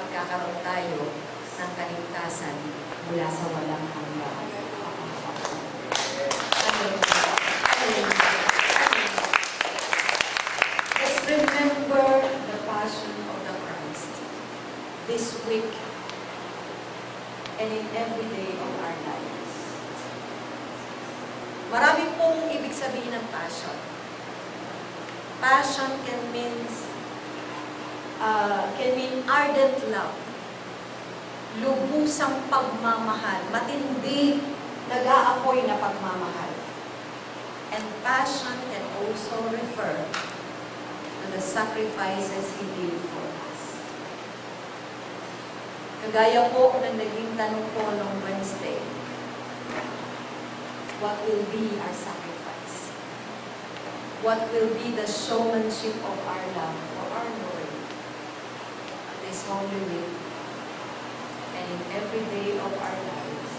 magkakaroon tayo ng kaligtasan mula sa walang hanggan. Let's remember the passion of the Christ this week and in every day of our lives. Marami pong ibig sabihin ng passion. Passion can mean ardent love, lubusang pagmamahal, matindi, nag-aapoy na pagmamahal. And passion can also refer to the sacrifices He did for us. Kagaya po ng naging tanong po noong Wednesday, what will be our sacrifice? What will be the showmanship of our love for our Lord on this Holy Week and in every day of our lives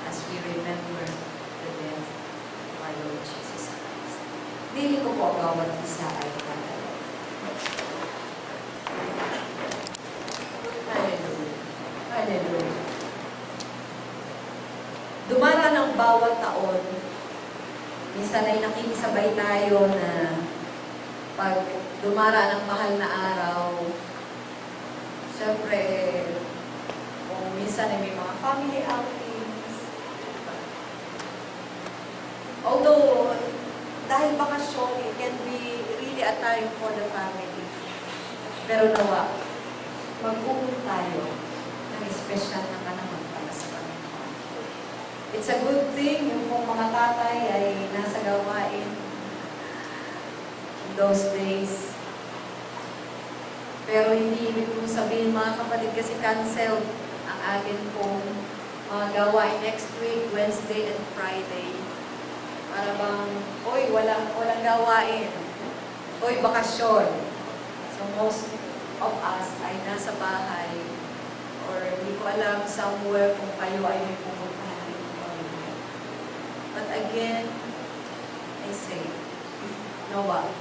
as we remember the death of our Lord Jesus Christ. Dili ko po bawat isa ay pagdalo. Hallelujah. Hallelujah. bawat taon, minsan ay nakikisabay tayo na pag dumara ng mahal na araw, syempre, kung minsan ay may mga family outings. Although, dahil bakasyon, it can be really a time for the family. Pero nawa, mag-uul tayo ng espesyal na panahon para sa Panginoon. It's a good thing yung kung mga tatay ay nasa gawain in those days. Pero hindi ibig kong sabihin mga kapatid kasi cancel ang atin pong mga gawain next week, Wednesday and Friday. Para bang, oy, walang gawain. Oy, bakasyon. So most of us ay nasa bahay or hindi ko alam somewhere kung kayo ay may pumuntahan ng pamilya. But again, I say, nawa,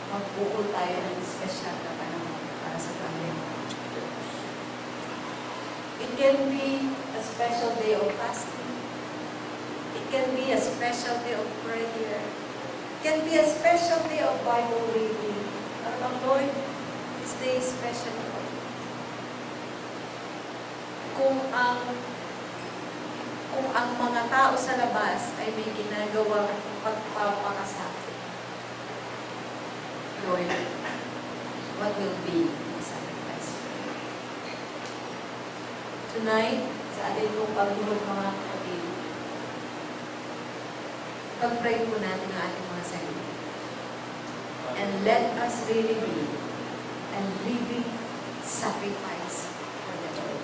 magbukol tayo ng special na panahon para sa Panginoon. It can be a special day of fasting. It can be a special day of prayer. It can be a special day of Bible reading. Parang, Lord, this day is special for you. Kung ang mga tao sa labas ay may ginagawang pagpapakasakit, Lord, what will be the sacrifice for you? Tonight, sa ating pong pagluhod mga kapatid, pag-pray po natin ang ating mga sarili. And let us really be a living sacrifice for the Lord.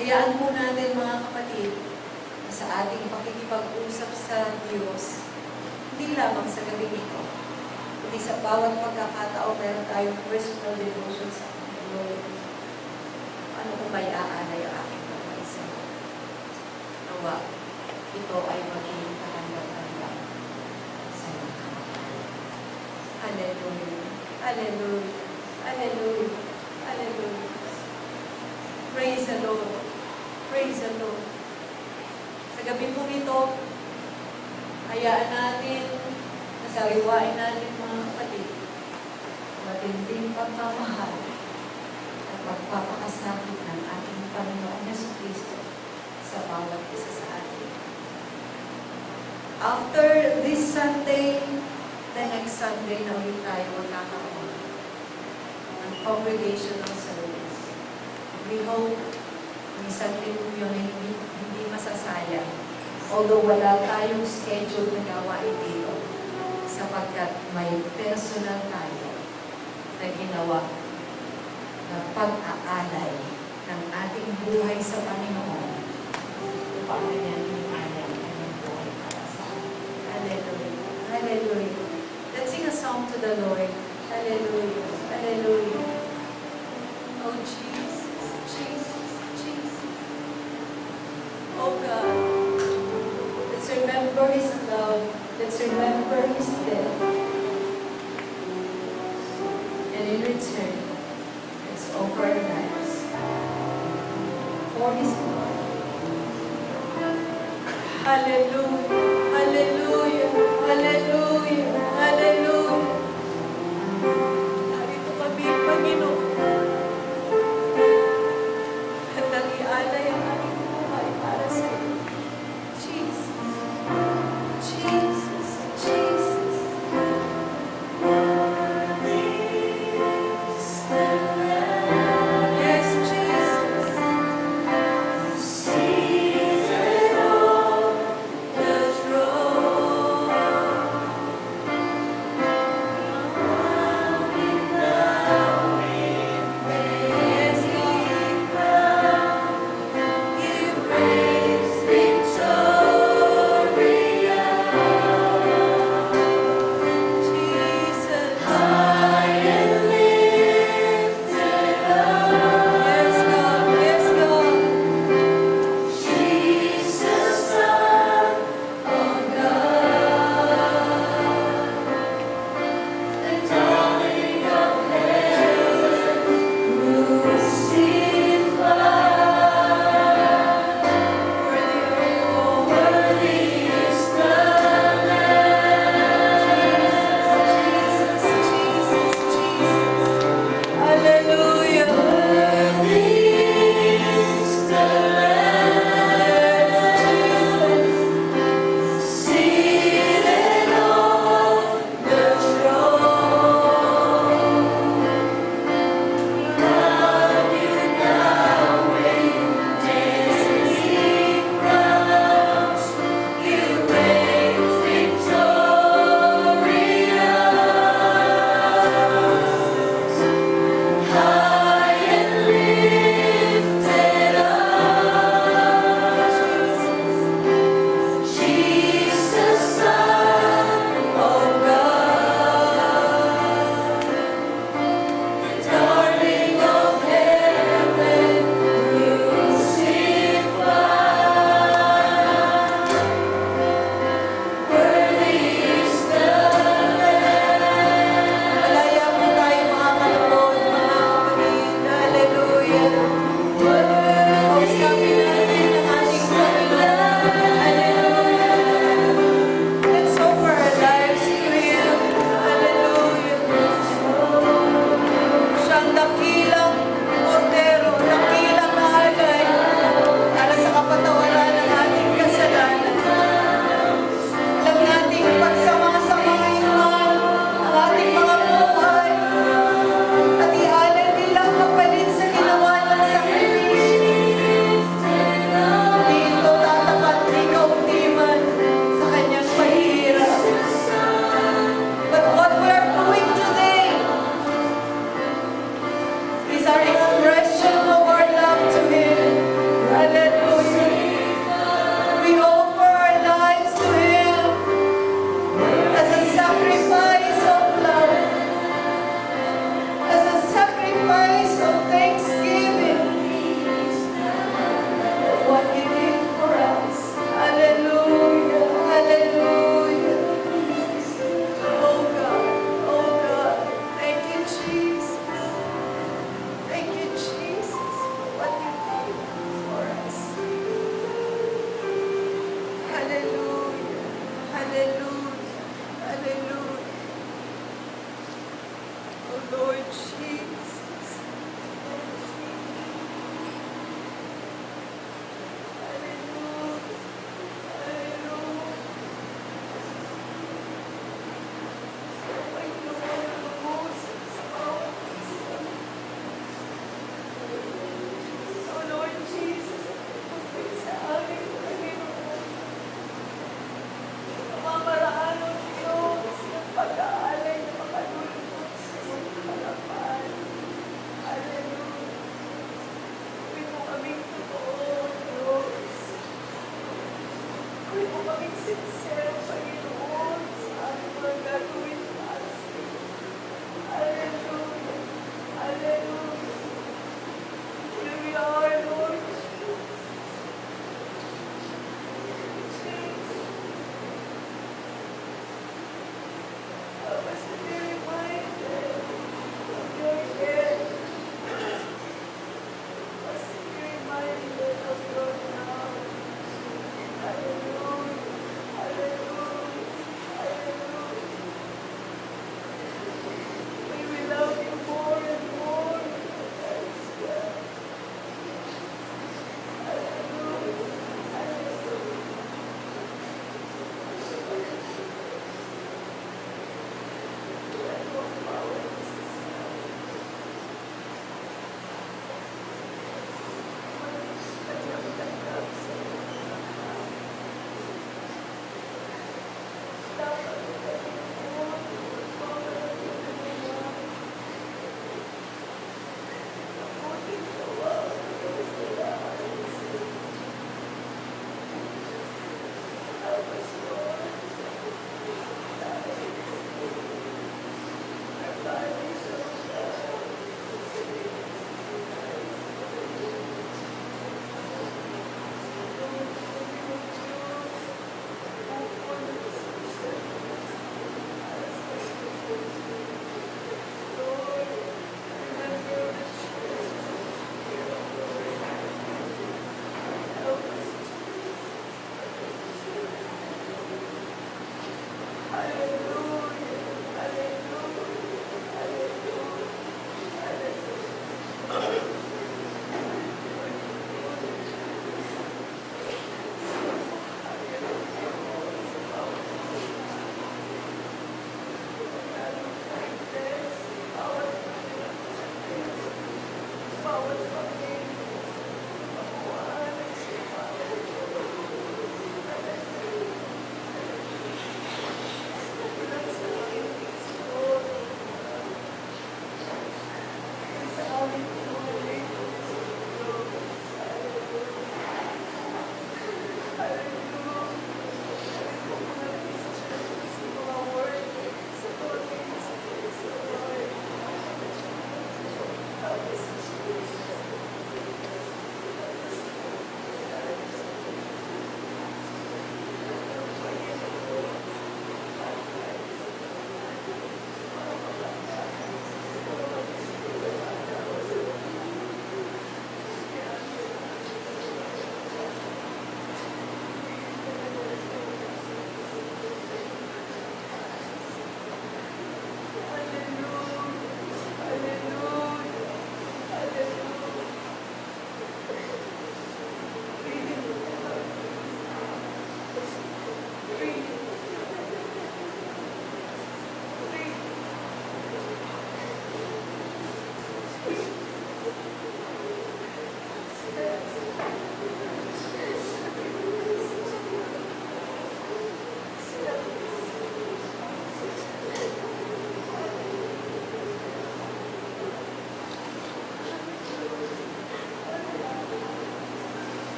Hayaan po natin mga kapatid na sa ating pakikipag-usap sa Diyos, hindi lamang sa gabi nito, kundi sa bawat pagkakataon meron tayong personal devotion sa Lord. Ano kung may aanay ang aking buhay sa iyo? Nawa, ito ay maging kahanda-handa sa iyo. Hallelujah. Hallelujah. Hallelujah. Hallelujah. Praise the Lord. Praise the Lord. Sa gabi po ito, hayaan natin, nasariwain natin mga kapatid, matinding pagmamahal at pagpapakasakit ng ating Panginoon Jesucristo sa bawat isa sa atin. After this Sunday, the next Sunday na ulit tayo magkakaroon ng congregational service. We hope ang isang linuyo na hindi masasayang. Although wala tayong schedule na gawain dito, sapagkat may personal tayo na ginawa na pag-aalay ng ating buhay sa Panginoon upang kanyang inalay ang kanyang buhay para sa atin. Hallelujah. Hallelujah. Let's sing a song to the Lord. Hallelujah. Hallelujah. Oh Jesus, Jesus, Jesus. Oh God. Let's remember His love. Let's remember His death. And in return, let's offer our lives for His glory. Hallelujah. Hallelujah. Hallelujah. Hallelujah. Narito kami, Panginoon. Handang ialay ang aming buhay para sa iyo. Jesus. Jesus. Jesus. Yes, Jesus. Seated on the throne. our expression of our love to Him. Hallelujah. We offer our lives to Him as a sacrifice of love, as a sacrifice of thanksgiving for what He did for us. Hallelujah. Hallelujah. Oh God, thank you, Jesus. Thank you, Jesus, for what you did for us. Hallelujah. Hallelujah. Hallelujah. Oh Lord Jesus. Hallelujah. Hallelujah. Oh Lord Jesus, pagpapit sa amin, Panginoon. Pamamaraan ng Diyos ng pag-aalay na makalulunod sa iyong harapan. Hallelujah. Gawin mo kaming totoo, Diyos. Gawin mo kaming sincere, Panginoon, sa aming mga gagawin para sa iyo. Hallelujah. Hallelujah. Here we are, Lord Jesus. Help us to be reminded of your care. Help us to be reminded of your love. Hallelujah. Hallelujah. Hallelujah. May we love you more and more. That's good. Hallelujah. Hallelujah. Let your power exist. Let your love say,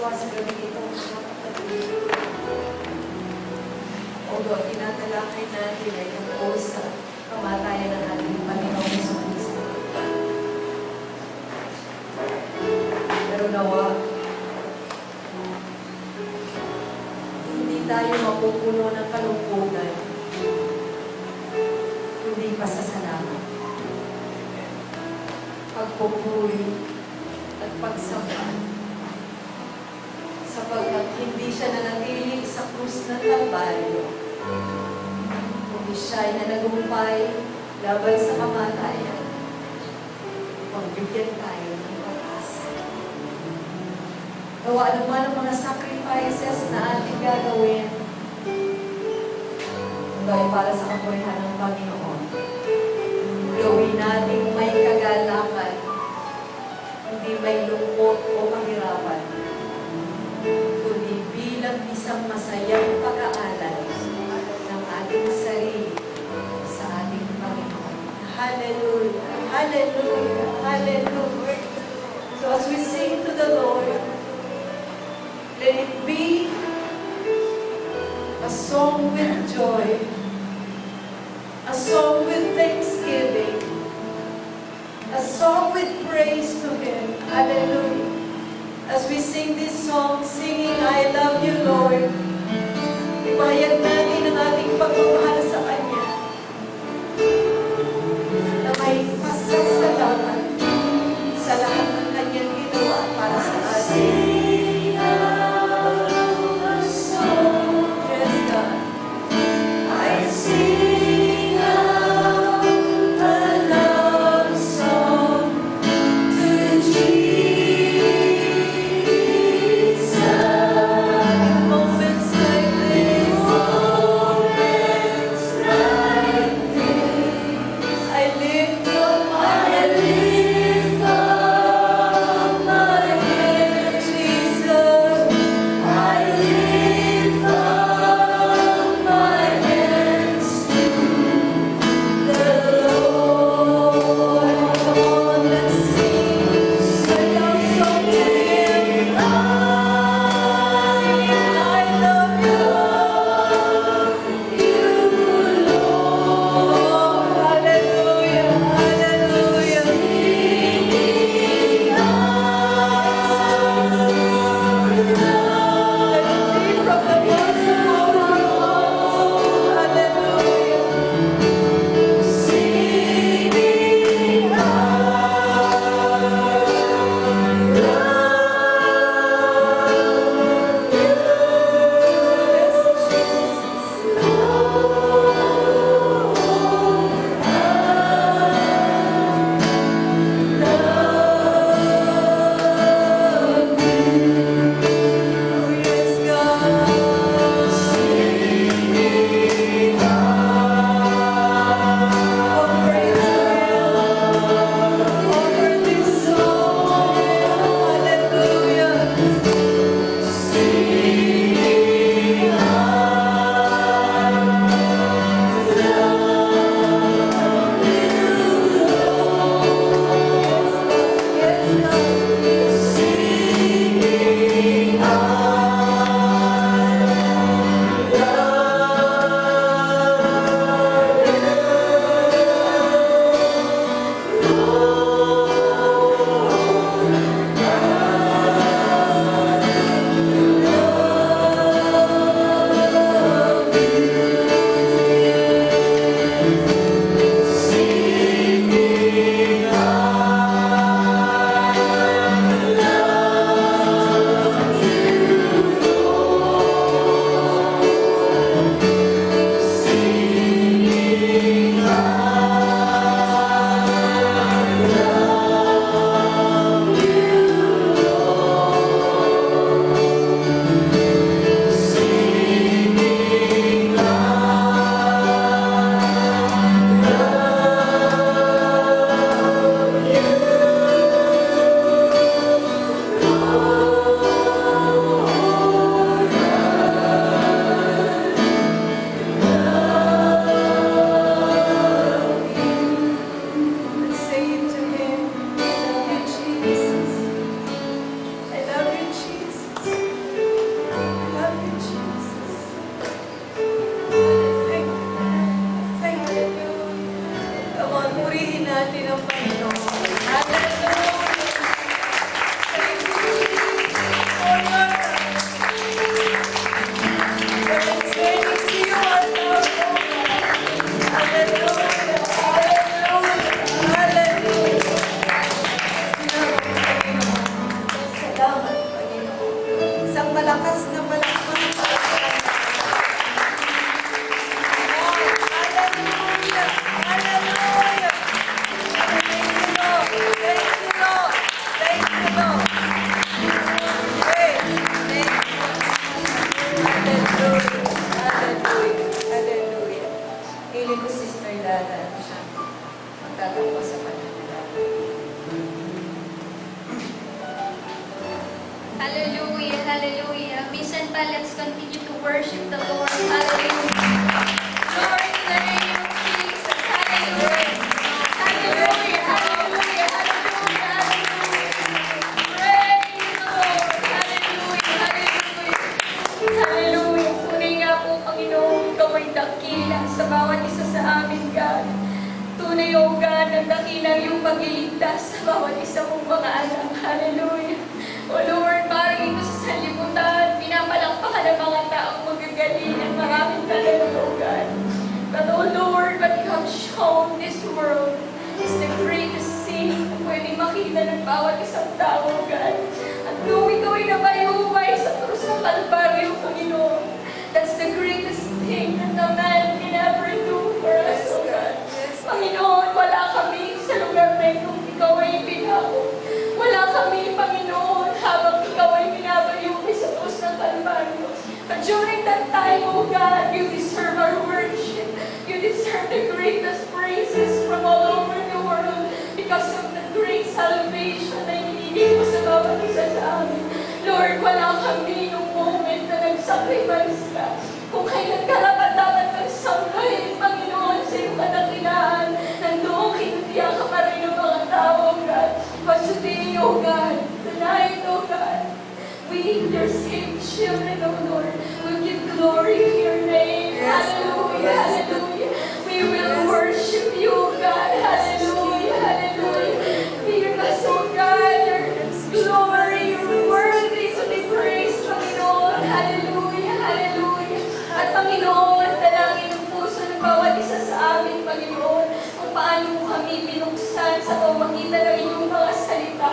ginagawa sa gabi ito, mga kapatid. Although, tinatalakay natin ay tungkol sa kamatayan ng ating Panginoong Jesucristo. Pero nawa, hindi tayo mapupuno ng kalungkutan, hindi pasasalamat, pagpupuri at pagsamba, sapagkat hindi siya nanatili sa krus ng Kalbaryo, kundi siya ay nanagumpay laban sa kamatayan, upang bigyan tayo ng pag-asa. Gawa naman ang mga sacrifices na ating gagawin, dahil para sa kapurihan ng Panginoon. Gawin natin may kagalakan, hindi may lungkot o kahirapan, kundi bilang isang masayang pag-aalay ng ating sarili sa ating Panginoon. Hallelujah! Hallelujah! Hallelujah! So as we sing to the Lord, let it be a song with joy, a song with thanksgiving, a song with praise to Him. Hallelujah. As we sing this song, singing, I love you, Lord, ipahayag natin ang ating pagmamahal sa Kanya, na may pasasalamat sa lahat ng Kanyang ginawa para sa atin. po Sister Dada siya magtatapos sa pananalangin. Hallelujah, hallelujah. Minsan pa, let's continue to worship the Lord. Hallelujah. Glory to the name of Jesus. Hallelujah. Hallelujah, hallelujah, hallelujah, hallelujah. Praise the Lord. Hallelujah, hallelujah. Hallelujah. Tunay nga po, Panginoon, ikaw ay dakila sa bawat isa sa amin, God. Tunay, O God, ang dakilang iyong pagliligtas sa bawat isa mong mga anak. Hallelujah. O Lord, parang ito sa sanlibutan, pinapalakpakan ng mga taong magagaling at maraming talento, O God. But O Lord, what you have shown this world is the greatest thing na pwedeng makita ng bawat isang tao, O God. At nung ikaw ay nabayubay sa krus ng Kalbaryo, Panginoon, that's the greatest thing that a man can ever do for us, O God. Panginoon, wala kami sa lugar na ito, ikaw ay pinako. Wala kami, Panginoon, habang ikaw ay binabayubay sa krus ng Kalbaryo. But during that time, O God, you deserve our worship. You deserve the greatest praises from all over the world because of the great salvation na ibinigay mo sa bawat isa sa amin. Lord, wala kami nung moment na nag-sacrifice ka. Kung kailan karapat-dapat nagsambahin, Panginoon, sa iyong kadakilaan, nandoon kinutiya ka pa rin ng mga tao, God. But today, O God, tonight, O God, we, your saved children, O Lord, will give glory to your name. Hallelujah, hallelujah. We will worship you, God. Hallelujah, hallelujah. Hear us, O God, your glory, you're worthy to be praised, Panginoon. Hallelujah, hallelujah. At Panginoon, dalangin ng puso ng bawat isa sa amin, Panginoon, kung paano mo kami binuksan sa pamamagitan ng inyong mga salita.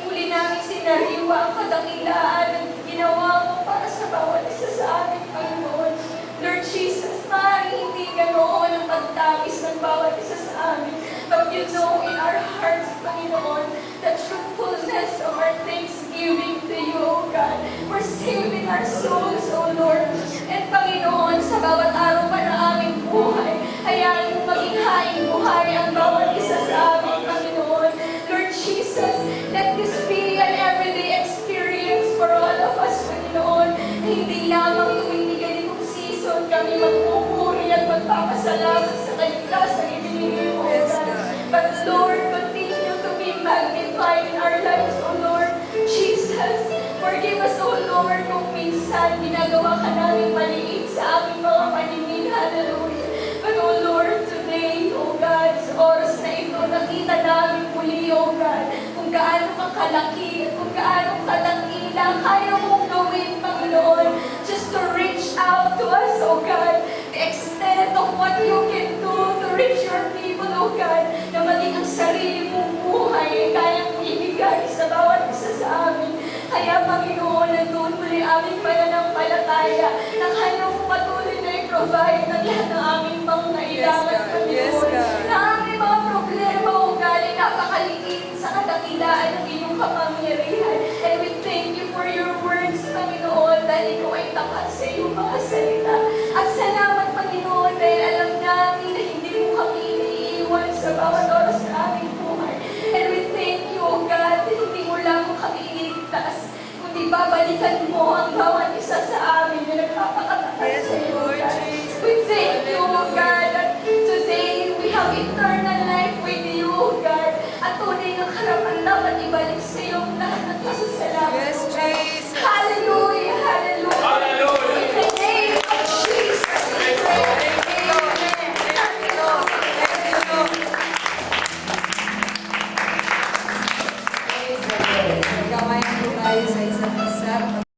Muli namin sinariwa ang kadakilaan ng ginawa mo para sa bawat isa sa amin, Panginoon. Lord Jesus, maaaring hindi ganoon ang pagtapis ng bawat isa sa amin. But you know in our hearts, Panginoon, the truthfulness of our thanksgiving to you, O God. We're saving our souls, O Lord. And Panginoon, sa bawat araw pa na aming buhay, hayaan mo maging haing buhay ang bawat isa sa amin, Panginoon. Lord Jesus, let this be an everyday experience for all of us, Panginoon. Na hindi lamang tuwing ganitong season kami magpupuri at magpapasalamat sa kaligtasang ibinigay mo, O God. But Lord, continue to be magnified in our lives, O Lord. Jesus, forgive us, O Lord, kung minsan ginagawa ka namin maliit sa aming mga paningin. Hallelujah. But O Lord, today, O God, sa oras na ito, nakita namin muli, O God, kung gaano ka kalaki at kung gaano kadakila kaya mong gawin, Panginoon, just to reach out to us, O God, the extent of what you can do to reach your people, O God, na maging ang sarili mong buhay ay kaya mong ibigay sa bawat isa sa amin. Kaya, Panginoon, nandun muli aming pananampalataya na kaya mong patuloy na i-provide ng lahat ng aming pangangailangan, Panginoon. Na aming mga problema, O God, ay napakaliit sa kadakilaan ng iyong kapangyarihan. And we thank you for your words, Panginoon, dahil ikaw ay tapat sa iyong mga salita. At salamat, Panginoon, dahil alam namin na hindi mo kami iniiwan sa bawat oras na aming buhay. And we thank you, O God, na hindi mo lamang kami iniligtas, kundi babalikan mo ang bawat isa sa amin na nagpapakatakas sa iyo, God. We thank you, O God, that today we have eternal life with you, O God. At tunay ng harapan dapat ibalik sa iyo ang lahat ng pasasalamat, O God. Hallelujah, hallelujah. Hallelujah. In the name of Jesus, we pray. Amen. Praise the Lord. Magkamayan po tayo sa isa't isa.